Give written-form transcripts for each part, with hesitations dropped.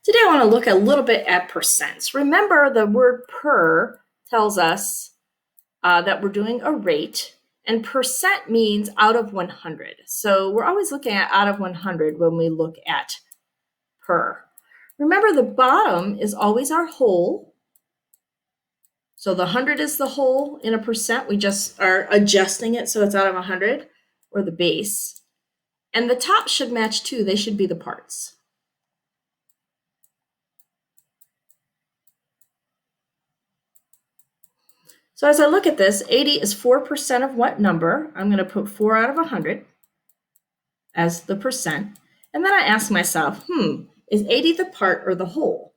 Today I want to look a little bit at percents. Remember, the word per tells us that we're doing a rate, and percent means out of 100. So we're always looking at out of 100 when we look at per. Remember, the bottom is always our whole. So the 100 is the whole in a percent. We just are adjusting it so it's out of 100, or the base. And the top should match too. They should be the parts. So as I look at this, 80 is 4% of what number? I'm going to put 4 out of 100 as the percent. And then I ask myself, is 80 the part or the whole?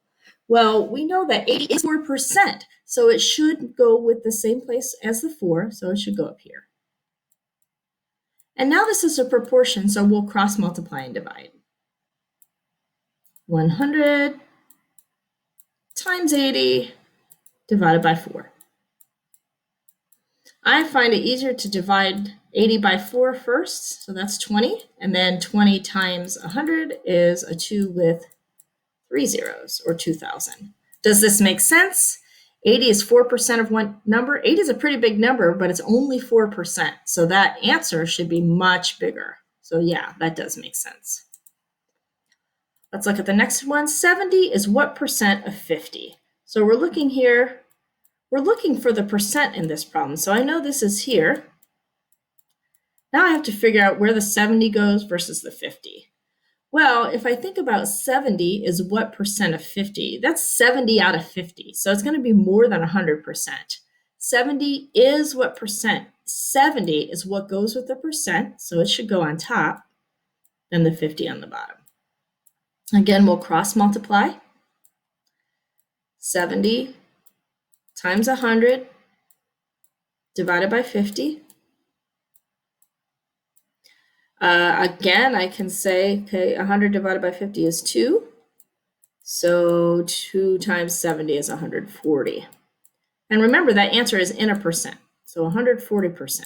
Well, we know that 80 is 4%, so it should go with the same place as the 4, so it should go up here. And now this is a proportion, so we'll cross multiply and divide. 100 times 80 divided by 4. I find it easier to divide 80 by 4 first, so that's 20, and then 20 times 100 is a 2 with 3 zeros, or 2,000. Does this make sense? 80 is 4% of one number. 80 is a pretty big number, but it's only 4%, so that answer should be much bigger. So yeah, that does make sense. Let's look at the next one. 70 is what percent of 50? So we're looking here. We're looking for the percent in this problem. So I know this is here. Now I have to figure out where the 70 goes versus the 50. Well, if I think about 70 is what percent of 50, that's 70 out of 50. So it's going to be more than 100%. 70 is what percent? 70 is what goes with the percent. So it should go on top, and the 50 on the bottom. Again, we'll cross multiply. 70 times 100 divided by 50. Again, I can say, okay, 100 divided by 50 is 2. So 2 times 70 is 140. And remember, that answer is in a percent. So 140%.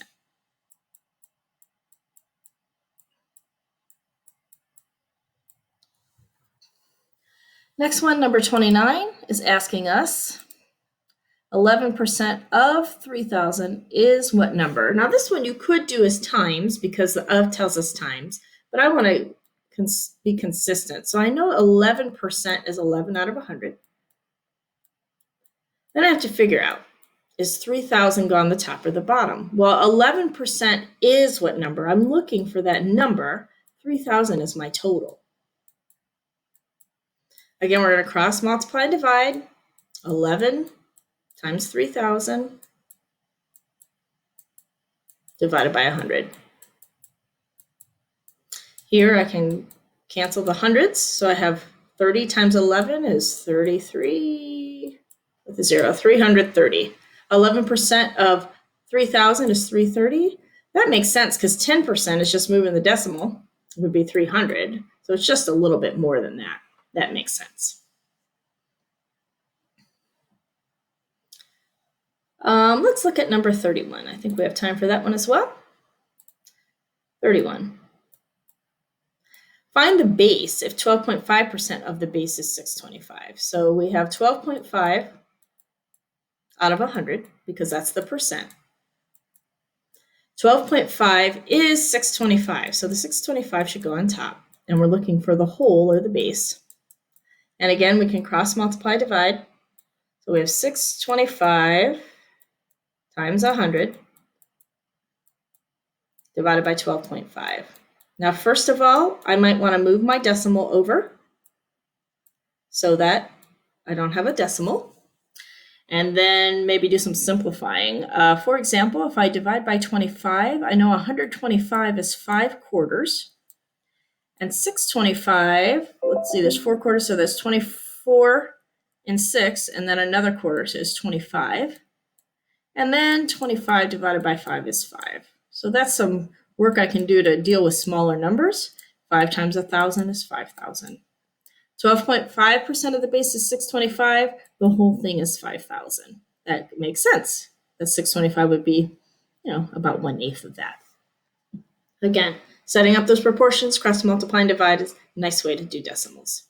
Next one, number 29, is asking us, 11% of 3,000 is what number? Now this one you could do as times, because the of tells us times, but I want to be consistent. So I know 11% is 11 out of 100. Then I have to figure out, is 3,000 go on the top or the bottom? Well, 11% is what number? I'm looking for that number. 3,000 is my total. Again, we're going to cross multiply and divide. 11 times 3,000 divided by 100. Here I can cancel the hundreds, so I have 30 times 11 is 33 with a 0, 330. 11% of 3,000 is 330. That makes sense because 10% is just moving the decimal. It would be 300, so it's just a little bit more than that. That makes sense. Let's look at number 31. I think we have time for that one as well. 31. Find the base if 12.5% of the base is 625. So we have 12.5 out of 100, because that's the percent. 12.5 is 625, so the 625 should go on top. And we're looking for the whole, or the base. And again, we can cross multiply, divide. So we have 625 times 100 divided by 12.5. Now, first of all, I might want to move my decimal over so that I don't have a decimal. And then maybe do some simplifying. For example, if I divide by 25, I know 125 is 5 quarters. And 625, let's see, there's 4 quarters, so there's 24 and 6, and then another quarter, so it's 25. And then 25 divided by 5 is 5. So that's some work I can do to deal with smaller numbers. 5 times 1,000 is 5,000. 12.5% of the base is 625. The whole thing is 5,000. That makes sense. That 625 would be, about 1/8 of that. Again, setting up those proportions, cross multiply and divide is a nice way to do decimals.